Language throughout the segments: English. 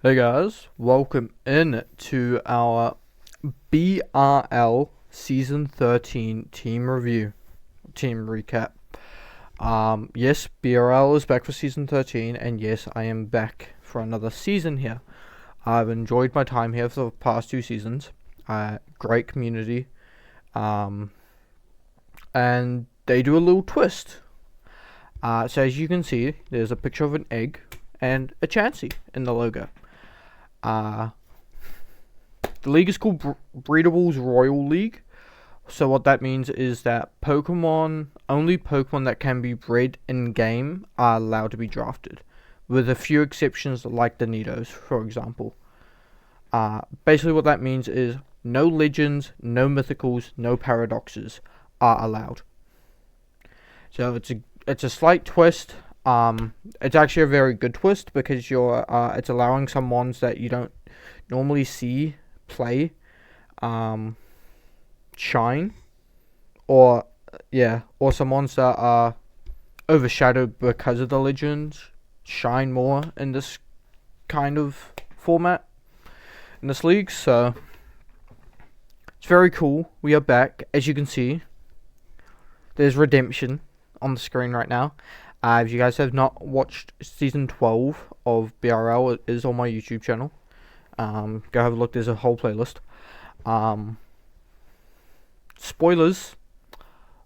Hey guys, welcome in to our BRL Season 13 team recap. Yes, BRL is back for Season 13, and yes, I am back for another season here. I've enjoyed my time here for the past 2 seasons. Great community. And they do a little twist. So as you can see, there's a picture of an egg and a Chansey in the logo. The league is called Breedables Royal League. So what that means is that only Pokemon that can be bred in game are allowed to be drafted, with a few exceptions like the Nidos, for example. Basically what that means is no legends, no mythicals, no paradoxes are allowed. So it's a slight twist. It's actually a very good twist because it's allowing some mons that you don't normally see play shine, or some mons that are overshadowed because of the legends shine more in this kind of format in this league. So it's very cool. We are back. As you can see, there's redemption on the screen right now. If you guys have not watched season 12 of BRL, it is on my YouTube channel. Go have a look. There's a whole playlist. Spoilers.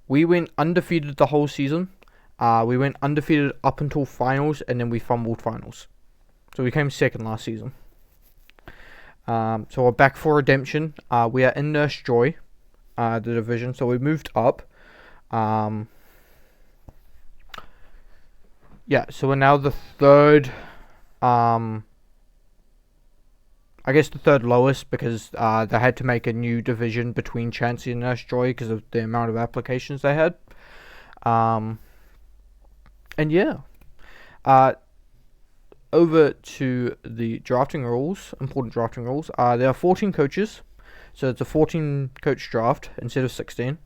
We went undefeated the whole season. We went undefeated up until finals, and then we fumbled finals. So we came second last season. So we're back for redemption. We are in Nurse Joy, the division. So we moved up. So we're now the third. I guess the third lowest because they had to make a new division between Chansey and Nurse Joy because of the amount of applications they had. Over to the drafting rules, important drafting rules. There are 14 coaches, so it's a 14 coach draft instead of 16,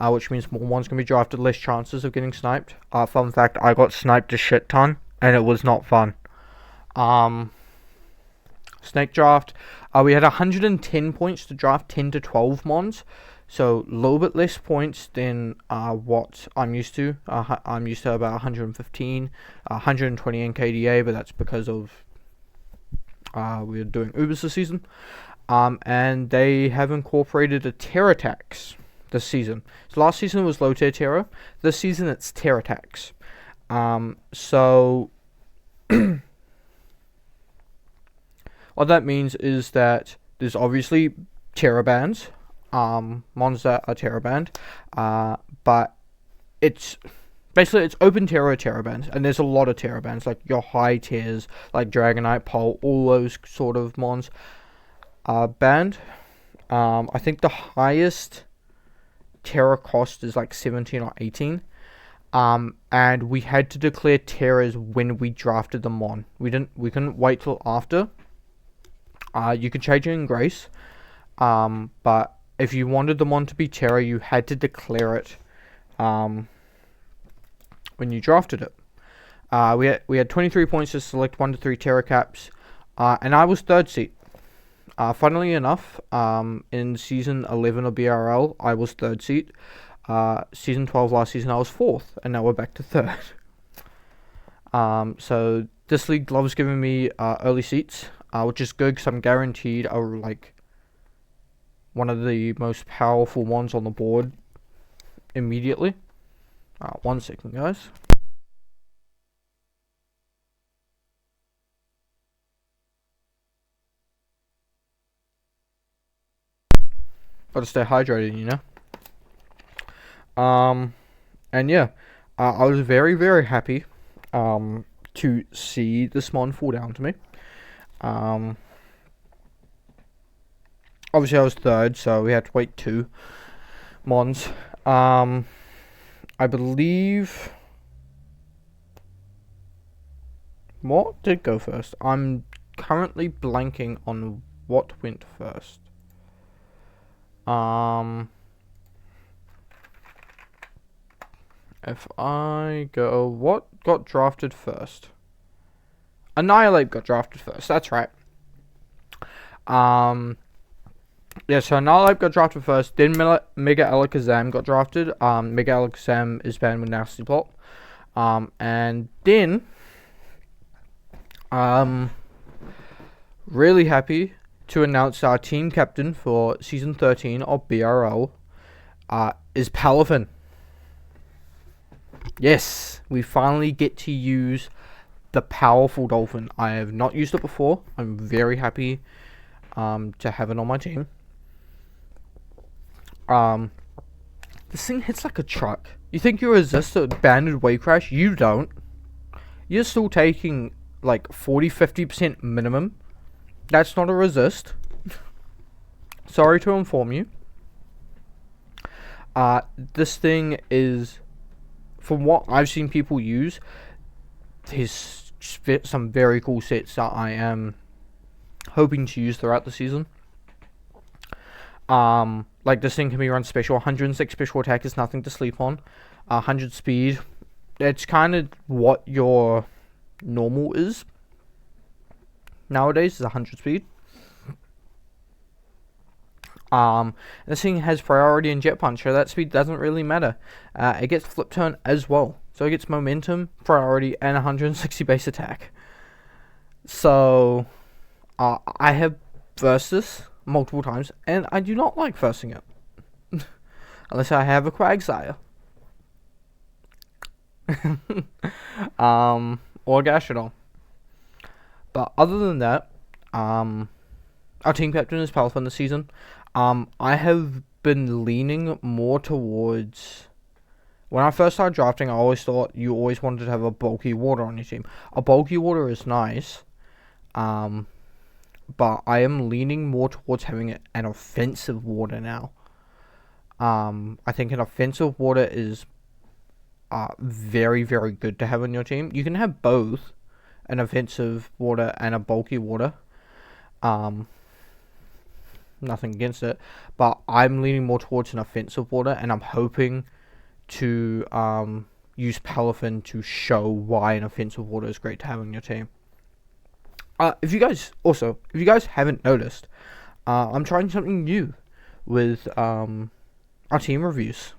which means more ones can be drafted, less chances of getting sniped. Fun fact, I got sniped a shit ton, and it was not fun. Snake draft, we had 110 points to draft 10 to 12 mons, so a little bit less points than what I'm used to. I'm used to about 115, 120 in KDA, but that's because of we're doing Ubers this season. And they have incorporated a Terra tax this season. So last season was low tier Terra. This season it's Terra tax. So what that means is that there's obviously Terra bans, mons that are Terra banned, but it's open Terra bans, and there's a lot of Terra bans, like your high tiers, like Dragonite, Pole, all those sort of mons are banned. I think the highest Terra cost is like 17 or 18. And we had to declare Terras when we drafted them on. We couldn't wait till after. You could change it in Grace, but if you wanted them on to be Terra, you had to declare it when you drafted it. We had 23 points to select 1 to 3 Terra caps, and I was third seat. Funnily enough, in season 11 of BRL, I was third seat. Season 12 last season, I was fourth, and now we're back to third. So this league loves giving me early seats, which is good because I'm guaranteed one of the most powerful ones on the board immediately. 1 second, guys. Gotta stay hydrated, you know. I was very, very happy to see this mon fall down to me. Obviously I was third, so we had to wait 2 mons. I believe what did go first? I'm currently blanking on what went first. If I go, what got drafted first? Annihilate got drafted first, that's right. Yeah, so Nalab got drafted first, then Mega Alakazam got drafted. Mega Alakazam is banned with Nasty Plot. And then, really happy to announce our team captain for Season 13 of BRL is Palafin. Yes, we finally get to use the powerful Dolphin. I have not used it before. I'm very happy to have it on my team. This thing hits like a truck. You think you resist a banded wave crash? You don't. You're still taking like 40-50% minimum. That's not a resist. Sorry to inform you. This thing is, from what I've seen people use, there's some very cool sets that I am hoping to use throughout the season. Like this thing can be run special. 106 special attack is nothing to sleep on. 100 speed. It's kind of what your normal is nowadays, is 100 speed. This thing has priority and jet punch, so that speed doesn't really matter. It gets flip turn as well, so it gets momentum, priority, and 160 base attack. So I have versed this multiple times, and I do not like versing it unless I have a Quagsire. Or Gashadon. But other than that, our team captain is Palafin this season. I have been leaning more towards, when I first started drafting, I always thought you always wanted to have a bulky water on your team. A bulky water is nice, but I am leaning more towards having an offensive water now. I think an offensive water is very, very good to have on your team. You can have both, an offensive water and a bulky water. Nothing against it, but I'm leaning more towards an offensive water, and I'm hoping to use Palafin to show why an offensive water is great to have on your team. If you guys haven't noticed, I'm trying something new with our team reviews.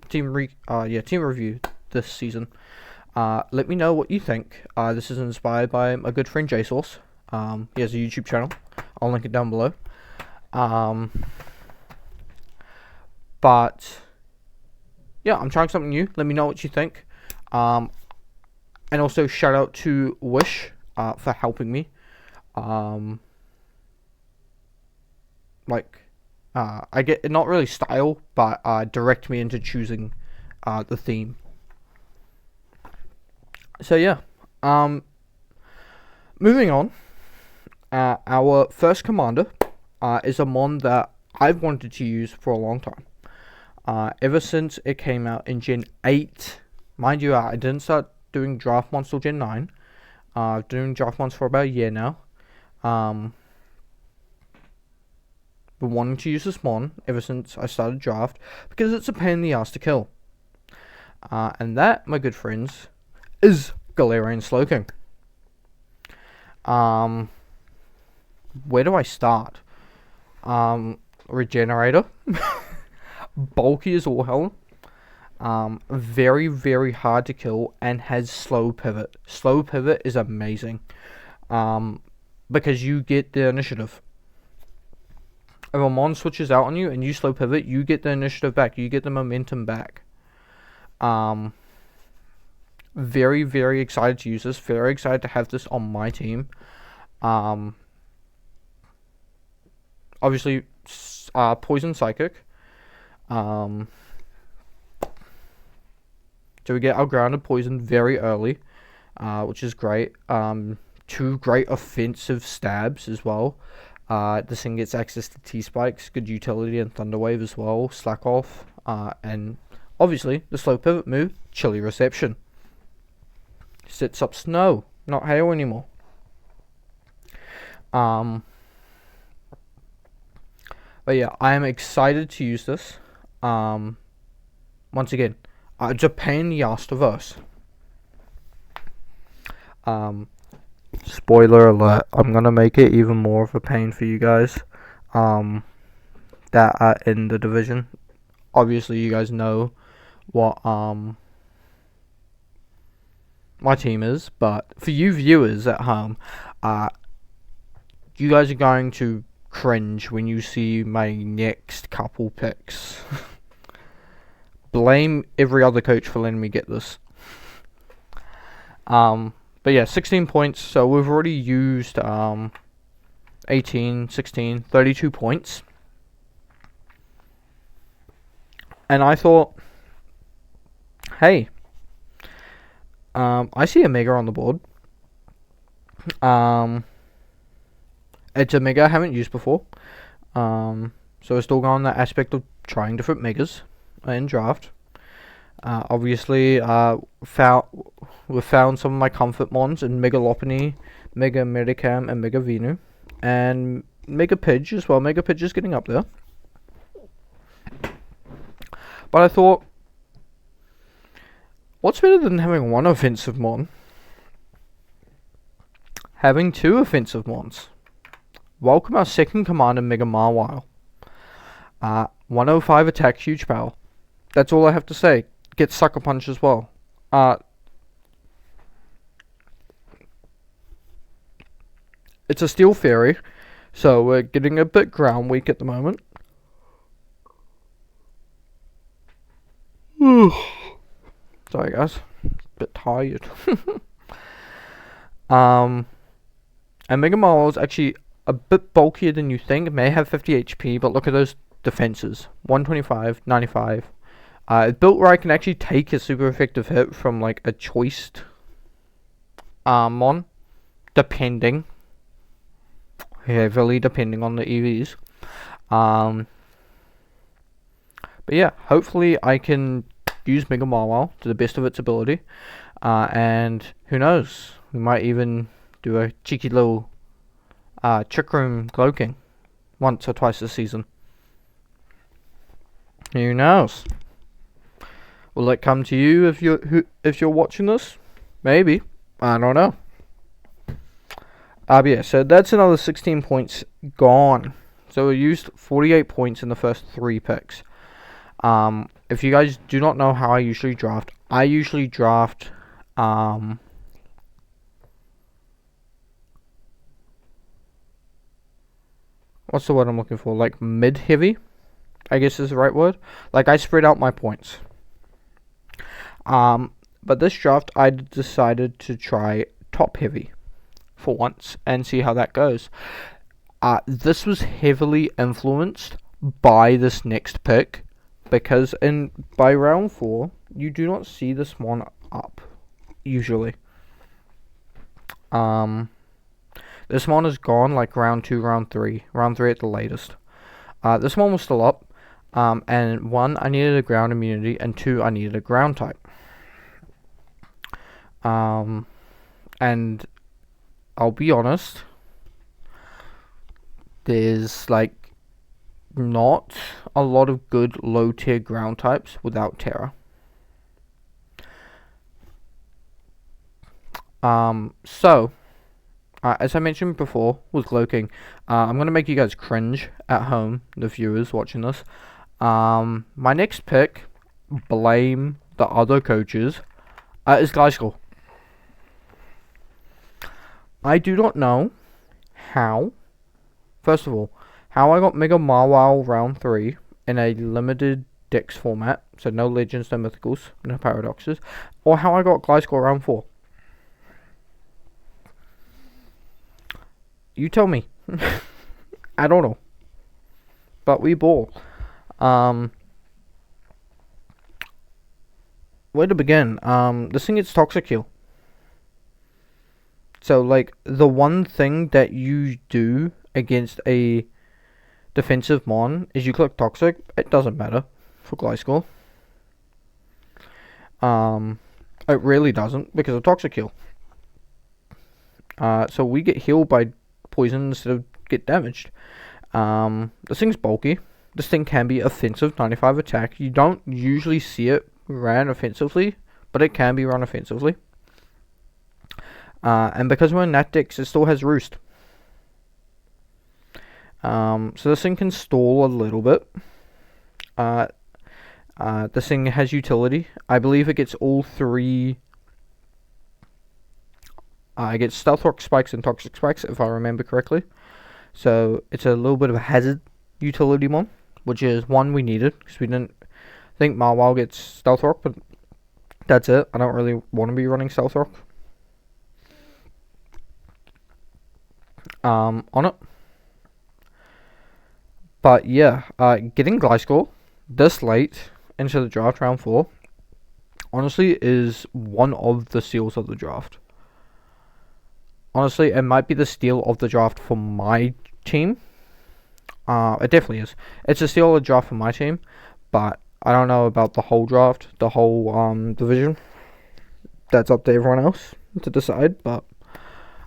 Team review this season. Let me know what you think. This is inspired by my good friend JSauce. He has a YouTube channel. I'll link it down below. But yeah, I'm trying something new. Let me know what you think. And also shout out to Wish for helping me. I get not really style, but direct me into choosing the theme. So yeah, moving on. Our first commander is a mon that I've wanted to use for a long time. Ever since it came out in Gen 8. Mind you, I didn't start doing draft mons till Gen 9. Doing draft mons for about a year now. Been wanting to use this mon ever since I started draft, because it's a pain in the ass to kill. And that, my good friends, is Galarian Slowking. Where do I start? Regenerator. Bulky as all hell. Very, very hard to kill, and has slow pivot. Slow pivot is amazing. Because you get the initiative. If a mon switches out on you and you slow pivot, you get the initiative back. You get the momentum back. Very, very excited to use this. Very excited to have this on my team. Obviously, Poison Psychic. So we get our grounded poison very early, which is great. 2 great offensive stabs as well. This thing gets access to T-Spikes, good utility, and Thunder Wave as well, Slack Off, and obviously the slow pivot move, Chilly Reception. Sets up snow, not hail anymore. But yeah, I am excited to use this. Once again, it's a pain in the ass to verse. Spoiler alert, I'm gonna make it even more of a pain for you guys that are in the division. Obviously, you guys know what my team is, but for you viewers at home, you guys are going to cringe when you see my next couple picks. Blame every other coach for letting me get this. But yeah, 16 points. So we've already used 18, 16, 32 points. And I thought, hey, I see a mega on the board. It's a mega I haven't used before. So we're still going that aspect of trying different megas in draft. Obviously, we've found some of my comfort mons in Mega Lopunny, Mega Medicam, and Mega Venu, and Mega Pidge as well. Mega Pidge is getting up there. But I thought, what's better than having one offensive mon? Having two offensive mons. Welcome our second commander, Mega Marwile. 105 attack, huge power. That's all I have to say. Gets Sucker Punch as well. It's a Steel Fairy, so we're getting a bit ground weak at the moment. Sorry guys, a bit tired. And Mega Marwile is actually a bit bulkier than you think. It may have 50 HP, but look at those defenses. 125, 95. It's built where I can actually take a super effective hit from like a choiced mon, depending. Heavily depending on the EVs. But yeah, hopefully I can use Mega Marwile to the best of its ability. And who knows, we might even do a cheeky little Trick Room Glow King once or twice this season. Who knows? Will it come to you if you're watching this? Maybe. I don't know. Yeah, so that's another 16 points gone. So we used 48 points in the first 3 picks. If you guys do not know how I usually draft, what's the word I'm looking for? Like mid-heavy, I guess is the right word. Like I spread out my points. But this draft I decided to try top-heavy for once and see how that goes. This was heavily influenced by this next pick, because by round 4 you do not see this one up usually. This one is gone like round 2, round 3 at the latest. This one was still up, and 1, I needed a ground immunity, and 2, I needed a ground type. And I'll be honest, there's like not a lot of good low tier ground types without Terra. So as I mentioned before with Glow King, I'm gonna make you guys cringe at home, the viewers watching this. My next pick, blame the other coaches, is Gliscor. I do not know how. First of all, how I got Mega Marwile round 3 in a limited Dex format, so no Legends, no Mythicals, no Paradoxes, or how I got Gliscor round 4. You tell me. I don't know. But we ball. Where to begin? This thing gets Toxic Heal. So, like, the one thing that you do against a defensive mon is you click Toxic. It doesn't matter for Gliscor. It really doesn't because of Toxic Heal. So we get healed by poison instead of get damaged. This thing's bulky. This thing can be offensive, 95 attack. You don't usually see it ran offensively, but it can be run offensively. And because we're in Nat Dex, it still has Roost. So this thing can stall a little bit. This thing has utility. I believe it gets all three. It gets Stealth Rock Spikes and Toxic Spikes, if I remember correctly. So it's a little bit of a hazard utility mon, which is one we needed because we didn't think Marwile gets Stealth Rock, but that's it. I don't really want to be running Stealth Rock on it. But yeah, getting Gliscor this late into the draft, round 4, honestly is one of the steals of the draft. Honestly, it might be the steal of the draft for my team. It definitely is. It's a steal of the draft for my team, but I don't know about the whole draft, the whole division. That's up to everyone else to decide, but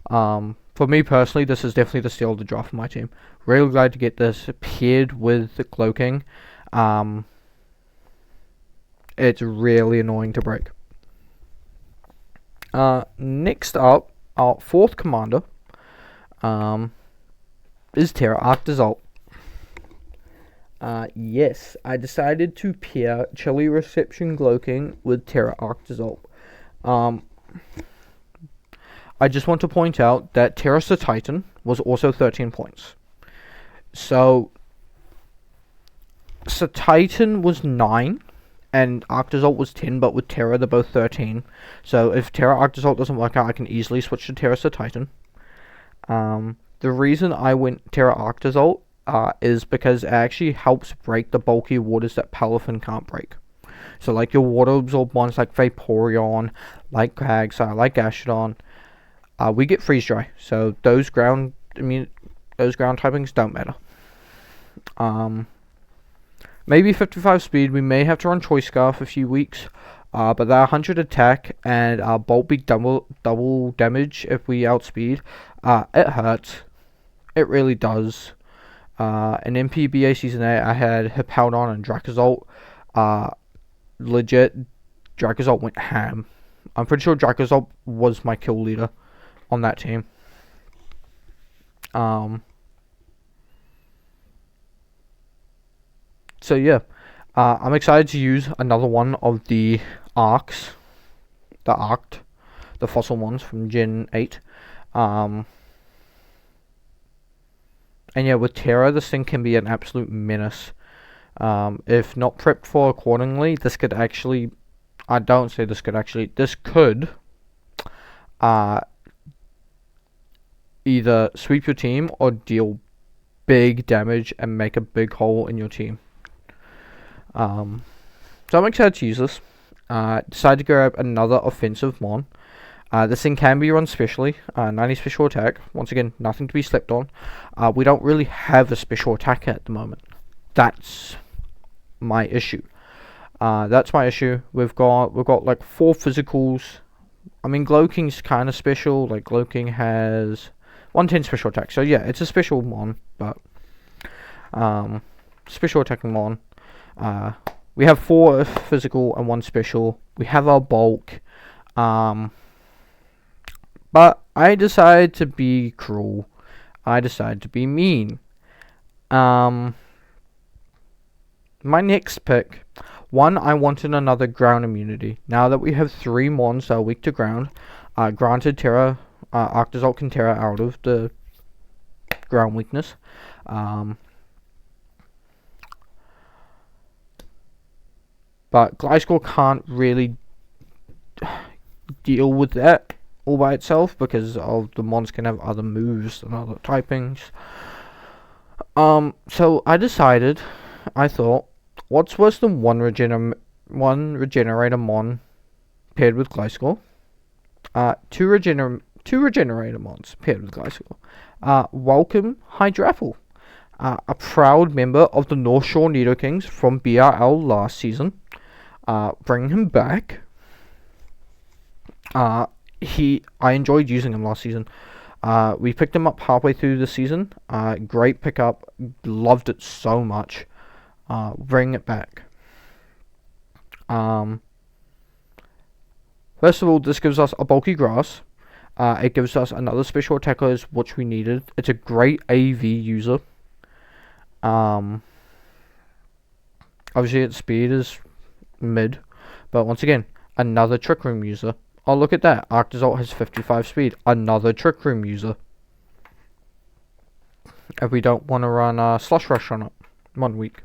for me personally, this is definitely the steal of the draft for my team. Really glad to get this paired with the Cloaking. It's really annoying to break. Next up, our 4th commander is Terra Arctozolt. Yes, I decided to pair Chili Reception Cloaking with Terra Arctozolt. I just want to point out that Terra Titan was also 13 points. So Titan was 9 and Arctozolt was 10, but with Terra they're both 13. So if Terra Arctozolt doesn't work out, I can easily switch to Terra Titan. The reason I went Terra Arctozolt is because it actually helps break the bulky waters that Palafin can't break. So like your water absorb ones like Vaporeon, like Quagsire, like Gastrodon, we get freeze dry. So those ground typings don't matter. Maybe 55 speed. We may have to run Choice Scarf a few weeks. But that 100 attack and Bolt Beak double damage if we outspeed. It hurts. It really does. In MPBA Season 8, I had Hippowdon and Dracozolt. Legit, Dracozolt went ham. I'm pretty sure Dracozolt was my kill leader on that team. So yeah, I'm excited to use another one of the Arcs, the fossil ones from Gen 8. And yeah, with Terra, this thing can be an absolute menace. If not prepped for accordingly, this could actually, this could either sweep your team or deal big damage and make a big hole in your team. So I'm excited to use this. Decided to grab another offensive mon. This thing can be run specially. 90 special attack. Once again, nothing to be slept on. We don't really have a special attack at the moment. That's my issue. We've got like 4 physicals. I mean, Glowking's kind of special. Like Glowking has 110 special attack. So yeah, it's a special mon, but special attacking mon. We have 4 physical and 1 special. We have our bulk. But I decided to be cruel. I decided to be mean. My next pick. One, I wanted another ground immunity. Now that we have 3 mons that are weak to ground, granted Terra, Arctozolt can Terra out of the ground weakness. But Gliscor can't really deal with that all by itself because of the mons can have other moves and other typings. So I thought, what's worse than one regenerator mon paired with Gliscor? Two regenerator mons paired with Gliscor. Welcome Hydrapple, a proud member of the North Shore Nidokings from BRL last season. Bring him back. I enjoyed using him last season. We picked him up halfway through the season. Great pickup. Loved it so much. Bring it back. First of all, this gives us a bulky grass. It gives us another special attacker, which we needed. It's a great AV user. Obviously its speed is mid, but once again, another Trick Room user. Oh, look at that. Arctozolt has 55 speed. Another Trick Room user. If we don't want to run Slush Rush on it 1 week.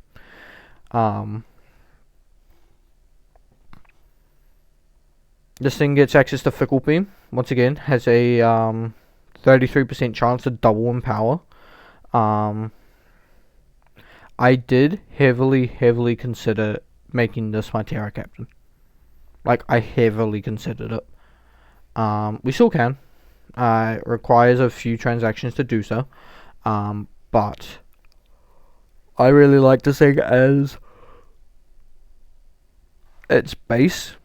This thing gets access to Fickle Beam. Once again, has a 33% chance to double in power. I did heavily consider making this my Terra Captain. Like, I heavily considered it. We still can. It requires a few transactions to do so. But I really like this thing as its base.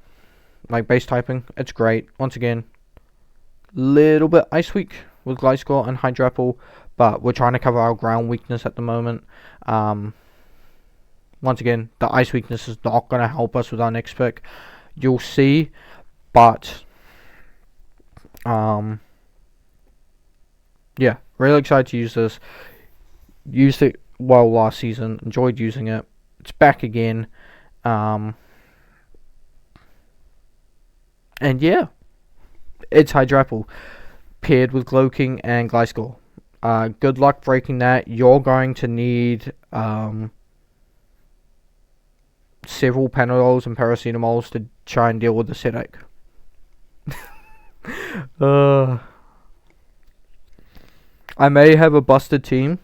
Like, base typing. It's great. Once again, little bit Ice Weak with Gliscor and Hydrapple, but we're trying to cover our ground weakness at the moment. Once again, the Ice weakness is not going to help us with our next pick. You'll see, but yeah, really excited to use this. Used it well last season, enjoyed using it. It's back again. And yeah, it's Hydrapple paired with Glowking and Gliscor. Good luck breaking that. You're going to need several Panadols and Paracetamols to try and deal with this headache. I may have a busted team,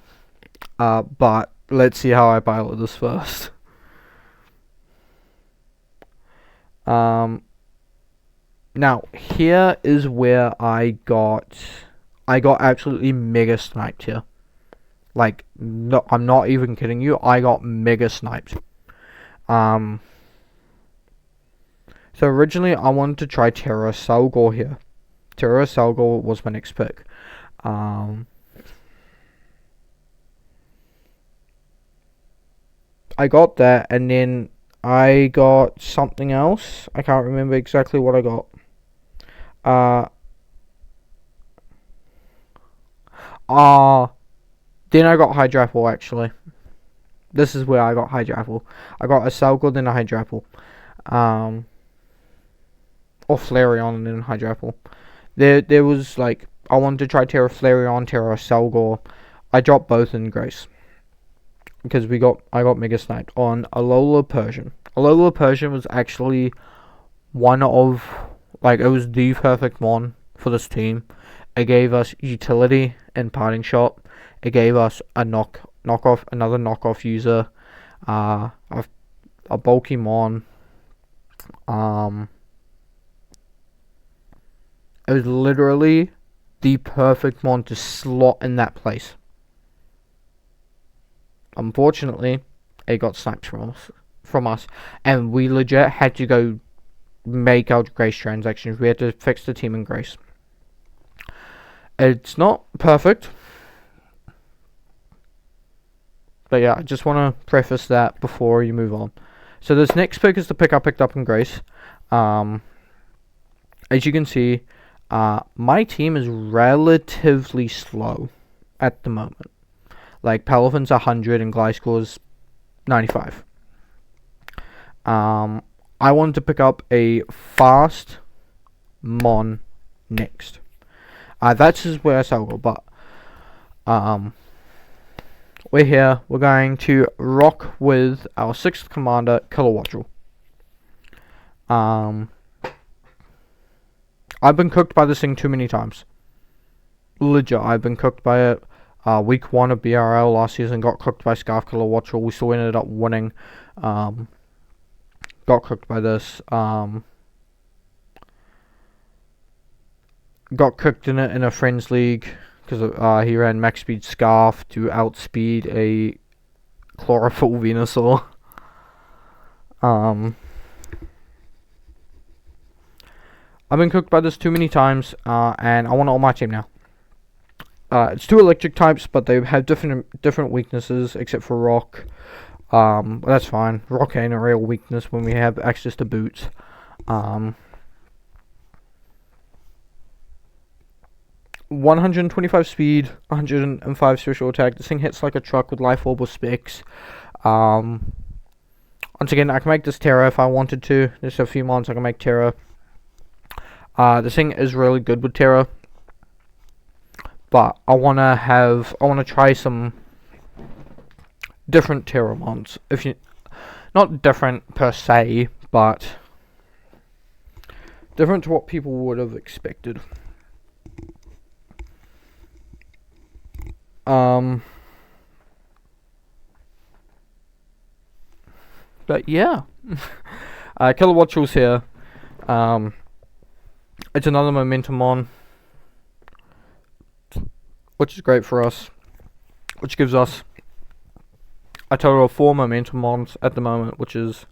but let's see how I pilot this first. Now here is where I got absolutely mega sniped here. Like, no, I'm not even kidding you. I got mega sniped. So originally I wanted to try Terra Salgor here. Terra Salgor was my next pick. I got that, and then I got something else. I can't remember exactly what I got. Then I got Hydrapple, actually. This is where I got Hydrapple. I got a Salgor, then a Hydrapple. Or Flareon, and then Hydrapple. There was, like, I wanted to try Terra Flareon, Terra Salgor. I dropped both in Grace. Because I got Mega Sniped on Alola Persian. Alola Persian was actually one of, like, it was the perfect mon for this team. It gave us utility and Parting Shot. It gave us a another knockoff user, a bulky mon. It was literally the perfect mon to slot in that place. Unfortunately, it got sniped from us, and we legit had to go make our Grace transactions. We had to fix the team in Grace. It's not perfect, but yeah, I just want to preface that before you move on. So this next pick is the pick I picked up in Grace. As you can see, my team is relatively slow at the moment. Like, Palafin's 100 and Gliscor's 95. I wanted to pick up a fast mon next. That's just where I go, but we're here. We're going to rock with our 6th commander, Kilowattrel. I've been cooked by this thing too many times. Legit, I've been cooked by it. Week 1 of BRL last season, got cooked by Scarf Kilowattrel. We still ended up winning. Got cooked by this. Got cooked in it in a friends league because he ran max speed Scarf to outspeed a Chlorophyll Venusaur. I've been cooked by this too many times, and I want it on my team now. It's 2 electric types, but they have different weaknesses, except for rock. That's fine. Rock ain't a real weakness when we have access to boots. 125 speed, 105 special attack. This thing hits like a truck with life orb or specs. Once again, I can make this Terra if I wanted to. There's a few mons I can make Terra. This thing is really good with Terra, but I wanna try some different Terra mons. Not different per se, but different to what people would have expected. But yeah, Kilowattrel's here. It's another momentum mon, which is great for us, which gives us a total of 4 momentum mons at the moment, which is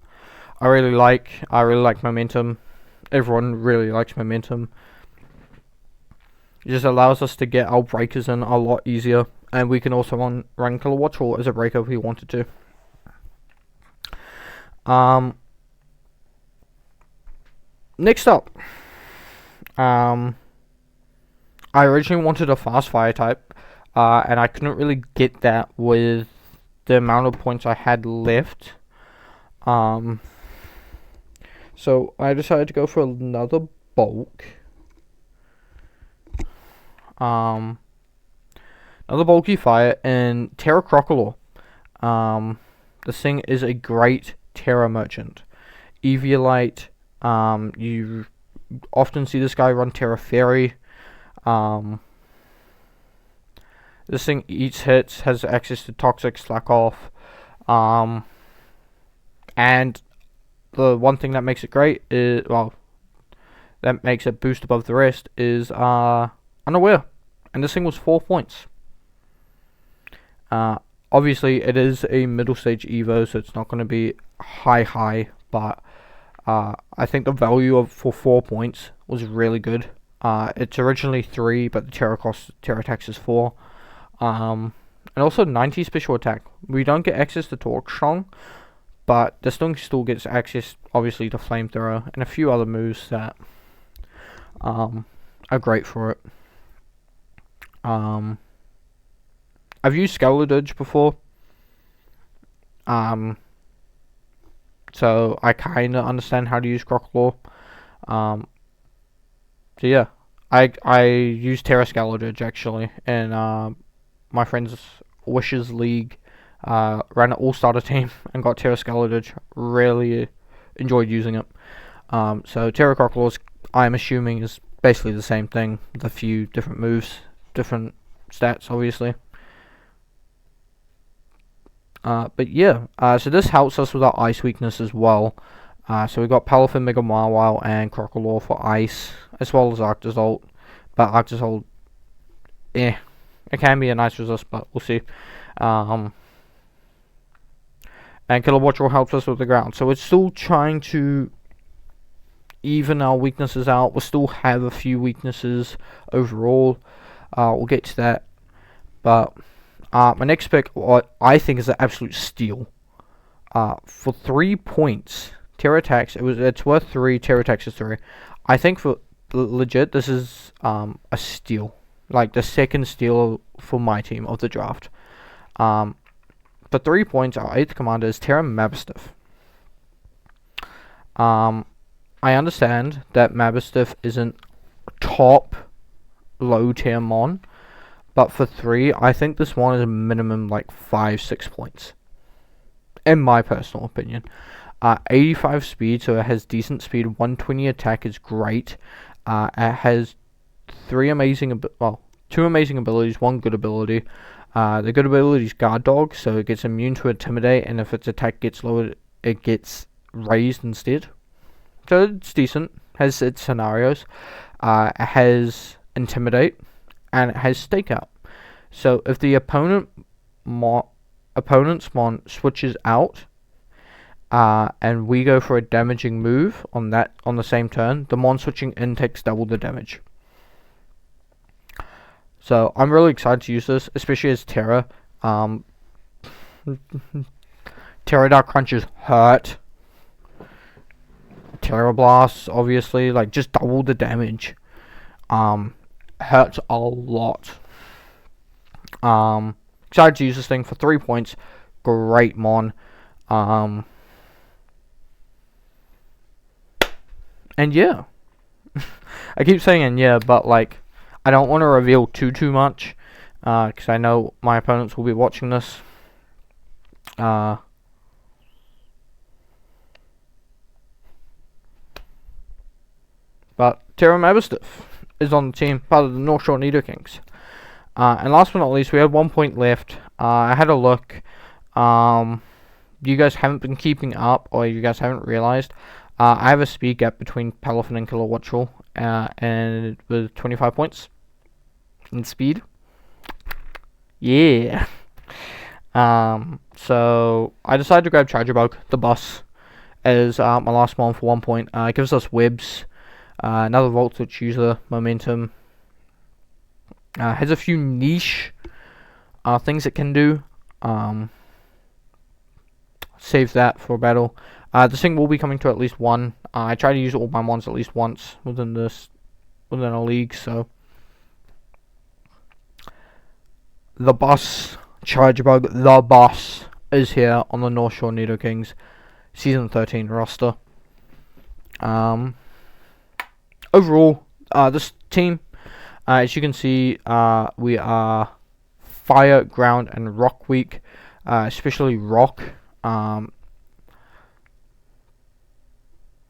I really like momentum. Everyone really likes momentum. It just allows us to get our breakers in a lot easier, and we can also run Kilowattrel as a breaker if we wanted to. Next up, I originally wanted a fast fire type, and I couldn't really get that with the amount of points I had left. So I decided to go for another bulk. Another bulky fire and Terra Crocodile. This thing is a great Terra merchant. Eviolite. You often see this guy run Terra Fairy. This thing eats hits, has access to Toxic, Slack Off. And the one thing that makes it great is, well, that makes it boost above the rest is Unaware. And this thing was 4 points. Obviously, it is a middle stage Evo, so it's not going to be high, but I think the value for 4 points was really good. It's originally 3, but the Terra attacks is 4. And also 90 special attack. We don't get access to Torque Strong, but this thing still gets access, obviously, to Flamethrower and a few other moves that are great for it. I've used Skeledirge before, so I kind of understand how to use Crocodile. So yeah, I used Terra Skeledirge actually, and my friend's Wishes League ran an all-starter team and got Terra Skeledirge. Really enjoyed using it. So Terra Crocodile, I'm assuming, is basically the same thing with a few different moves, different stats, obviously. But yeah, so this helps us with our ice weakness as well. So we got Palafin, Mega Mawile, and Crocodile for ice, as well as Arctozolt. But Arctozolt, it can be a nice resource, but we'll see. And Kilowattrel helps us with the ground. So it's still trying to even our weaknesses out. We'll still have a few weaknesses overall. We'll get to that. But my next pick, what I think is an absolute steal. For 3 points, Terra attacks. It's worth 3. Terra attacks is 3. I think for legit, this is a steal, like the second steal for my team of the draft. For 3 points, our 8th commander is Terra Mabstiff. I understand that Mabstiff isn't top low tier mon, but for 3, I think this one is a minimum like 5-6 points, in my personal opinion. 85 speed, so it has decent speed. 120 attack is great. It has 2 amazing abilities, 1 good ability. The good ability is Guard Dog, so it gets immune to Intimidate, and if its attack gets lowered, it gets raised instead. So it's decent. Has its scenarios. It has Intimidate, and it has Stakeout. So if the opponent's mon switches out, and we go for a damaging move on the same turn, the mon switching in takes double the damage. So I'm really excited to use this, especially as Terra. Terra Dark Crunches hurt. Terra Blasts, obviously, like just double the damage. hurts a lot. Excited to use this thing for 3 points. Great mon. And yeah. I keep saying and yeah, but like, I don't want to reveal too much, because I know my opponents will be watching this. But Terra Mabistiff is on the team, part of the North Shore Nidoking. And last but not least, we have 1 point left. I had a look. You guys haven't been keeping up, or you guys haven't realized. I have a speed gap between Palafin and Kilowattrel, and with 25 points in speed. Yeah. So I decided to grab Charger Bug, the boss, as my last one for 1 point. It gives us webs, another Volt Switch user, momentum. Has a few niche things it can do. Save that for battle. This thing will be coming to at least one. I try to use all my mons at least once within a league. So the boss, Charger Bug, the boss, is here on the North Shore Nidoking Season 13 roster. Overall, this team, as you can see, we are Fire, Ground, and Rock weak, especially Rock.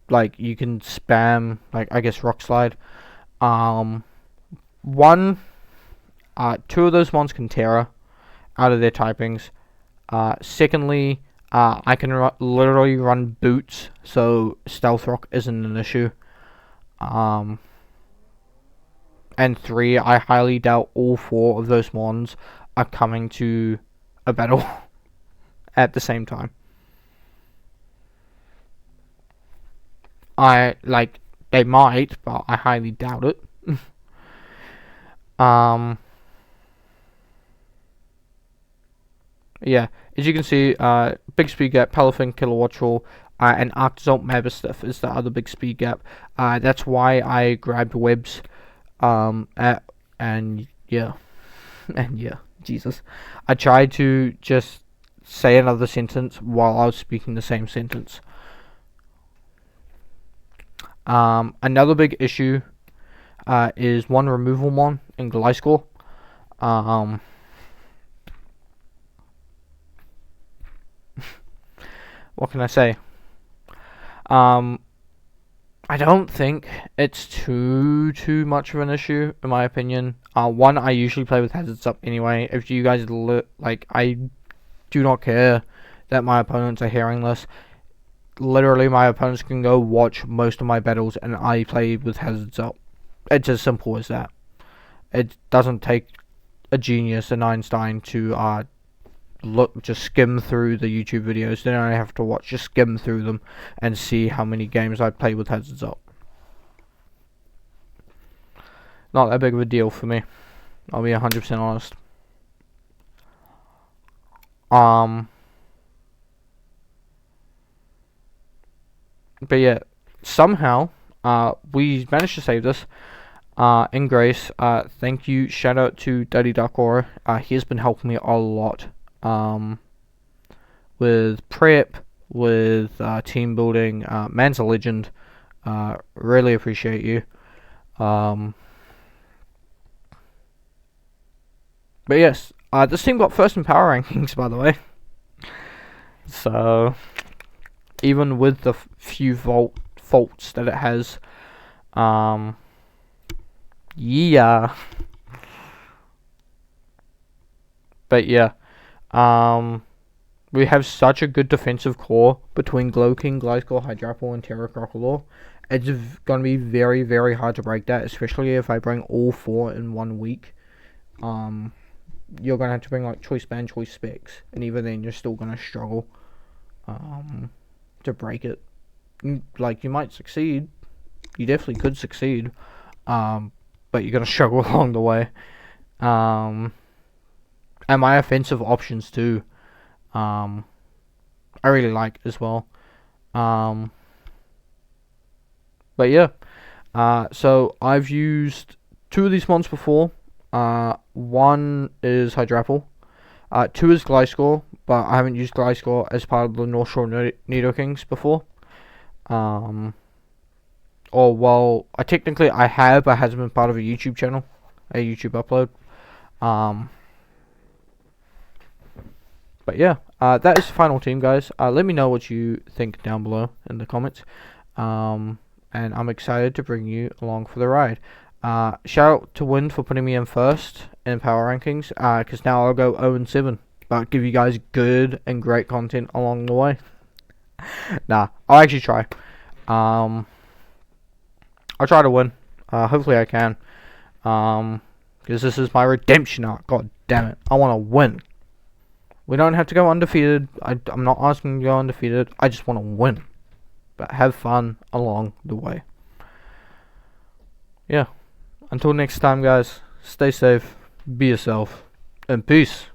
Like, you can spam, like, I guess, Rock Slide. Two of those mons can Terra out of their typings. Secondly, I can literally run Boots, so Stealth Rock isn't an issue. And 3, I highly doubt all 4 of those mons are coming to a battle at the same time. They might, but I highly doubt it. Yeah, as you can see, big speed gap, Palafin, Kilowattrel, and Arctozolt Mabistiff is the other big speed gap. That's why I grabbed webs. And yeah, Jesus. I tried to just say another sentence while I was speaking the same sentence. Another big issue is one removal mon in Gliscor. What can I say? I don't think it's too much of an issue, in my opinion. One, I usually play with hazards up anyway. If you guys I do not care that my opponents are hearing this. Literally, my opponents can go watch most of my battles, and I play with hazards up. It's as simple as that. It doesn't take a genius, an Einstein, to just skim through the YouTube videos. Then I have to just skim through them and see how many games I play with hazards up. Not that big of a deal for me. I'll be 100% honest. But yeah, somehow we managed to save this in grace. Thank you, shout out to Daddy Darkora. He has been helping me a lot with prep, with team building. Man's a legend. Really appreciate you. But yes, this team got first in power rankings, by the way. So even with the few faults that it has, yeah. But yeah, we have such a good defensive core between Glowking, Gliscor, Hydrapple, and Terra Crocodile. It's going to be very, very hard to break that, especially if I bring all 4 in 1 week. You're going to have to bring like Choice Band, Choice Specs, and even then you're still going to struggle to break it. Like, you might succeed. You definitely could succeed. But you're going to struggle along the way. And my offensive options too, I really like as well. But yeah, so I've used two of these mons before. One is Hydrapple. Two is Gliscor, but I haven't used Gliscor as part of the North Shore Nido Kings before. Or well, I have, but it hasn't been part of a YouTube channel, a YouTube upload. But yeah, that is the final team, guys. Let me know what you think down below in the comments. And I'm excited to bring you along for the ride. Shout out to Wind for putting me in first in power rankings, because now I'll go 0-7, but give you guys good and great content along the way. Nah, I'll actually try. I'll try to win. Hopefully I can. Because this is my redemption arc. God damn it, I want to win. We don't have to go undefeated. I'm not asking to go undefeated. I just want to win. But have fun along the way. Yeah. Until next time, guys. Stay safe. Be yourself. And peace.